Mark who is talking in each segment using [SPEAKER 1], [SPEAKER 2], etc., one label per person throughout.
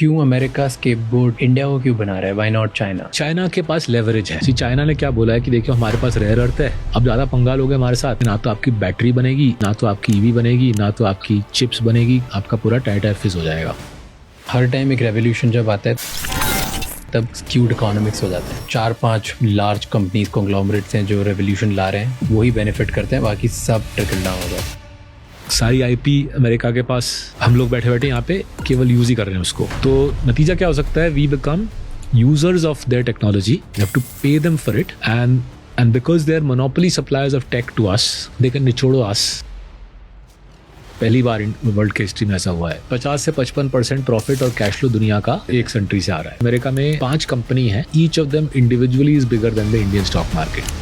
[SPEAKER 1] क्यों America स्केपबोर्ड India को क्यों बना रहा है? Why not China?
[SPEAKER 2] चाइना के पास लेवरेज है। चाइना ने क्या बोला है कि देखियो हमारे पास रेयर अर्थ है, अब ज्यादा पंगा लोगे हमारे साथ, ना तो आपकी बैटरी बनेगी, ना तो आपकी ईवी बनेगी, ना तो आपकी चिप्स बनेगी, आपका पूरा टाइट फिज हो जाएगा।
[SPEAKER 1] हर टाइम एक रेवोल्यूशन जब आता है तब स्क्यूड इकोनॉमिक्स हो जाता है। 4-5 लार्ज कंपनीज कॉन्ग्लोमरेट्स हैं जो रेवोल्यूशन ला रहे हैं, वही बेनिफिट करते हैं, बाकी सब ट्रिकल डाउन हो जाता है।
[SPEAKER 2] सारी आईपी अमेरिका के पास, हम लोग बैठे बैठे यहाँ पे केवल यूज ही कर रहे हैं उसको। तो नतीजा क्या हो सकता है? We become users of their technology, we have to pay them for it, and because they are monopoly suppliers of tech to us, they can निचोड़ो अस। पहली बार वर्ल्ड की हिस्ट्री में ऐसा हुआ है। 50 से 55% प्रॉफिट और कैश फ्लो दुनिया का एक कंट्री से आ रहा है। अमेरिका में 5 कंपनी है, each of them individually is bigger than the Indian stock market.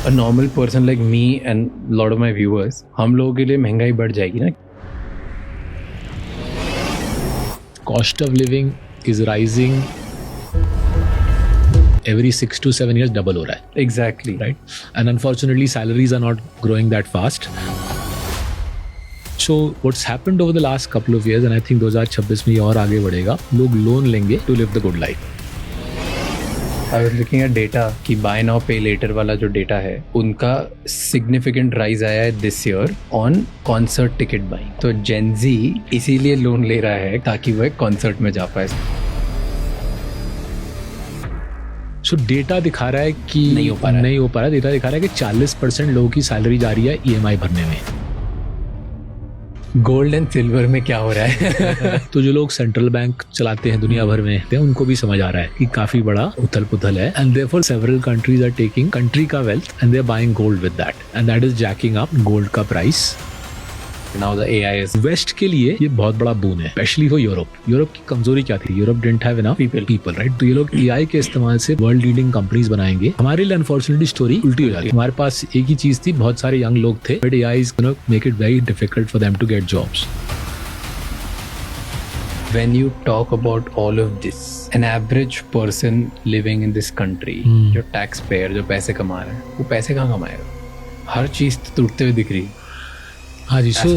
[SPEAKER 1] A normal person like me and lot of my viewers, हम लोगों के लिए महंगाई बढ़ जाएगी ना।
[SPEAKER 2] Cost of living is rising every 6 to 7 years, double हो रहा है।
[SPEAKER 1] Exactly.
[SPEAKER 2] Right? And unfortunately salaries are not growing that fast. So what's happened over the last couple of years, and I think 2026 में ये और आगे बढ़ेगा, लोग loan लेंगे to live the good life.
[SPEAKER 1] I was looking at data कि buy now pay later वाला जो डेटा है उनका significant rise आया है this year on concert ticket buying। तो Gen Z इसीलिए लोन ले रहा है ताकि वह कॉन्सर्ट में जा पाए।
[SPEAKER 2] सो डेटा दिखा रहा है कि
[SPEAKER 1] नहीं हो पा रहा है।
[SPEAKER 2] डेटा दिखा रहा है कि 40% लोगों की सैलरी जा रही है EMI भरने में।
[SPEAKER 1] गोल्ड एंड सिल्वर में क्या हो रहा है?
[SPEAKER 2] तो जो लोग सेंट्रल बैंक चलाते हैं दुनिया भर में, उनको भी समझ आ रहा है कि काफी बड़ा उथल पुथल है, and therefore several countries are taking country का wealth and they are buying gold with that, and that is jacking up gold का price.
[SPEAKER 1] Now the AI is
[SPEAKER 2] west के लिए ये बहुत बड़ा बून है, स्पेशली फॉर यूरोप। यूरोप की कमजोरी क्या थी? Europe didn't have enough people, right? तो ये लोग AI के इस्तेमाल से वर्ल्ड लीडिंग कंपनीज बनाएंगे। हमारे लिए अनफॉर्चुनेटली स्टोरी उल्टी हो जाती है। हमारे पास एक ही चीज थी, बहुत सारे यंग लोग थे, but AI is gonna make it very difficult for them to get jobs.
[SPEAKER 1] when you talk about all of this, an average person living in this country, जो टैक्स पेयर, जो पैसे कमा रहे हैं, वो पैसे कहाँ कमाएगा? हर चीज तो टूटते हुए दिख रही है।
[SPEAKER 2] हाँ जी, सो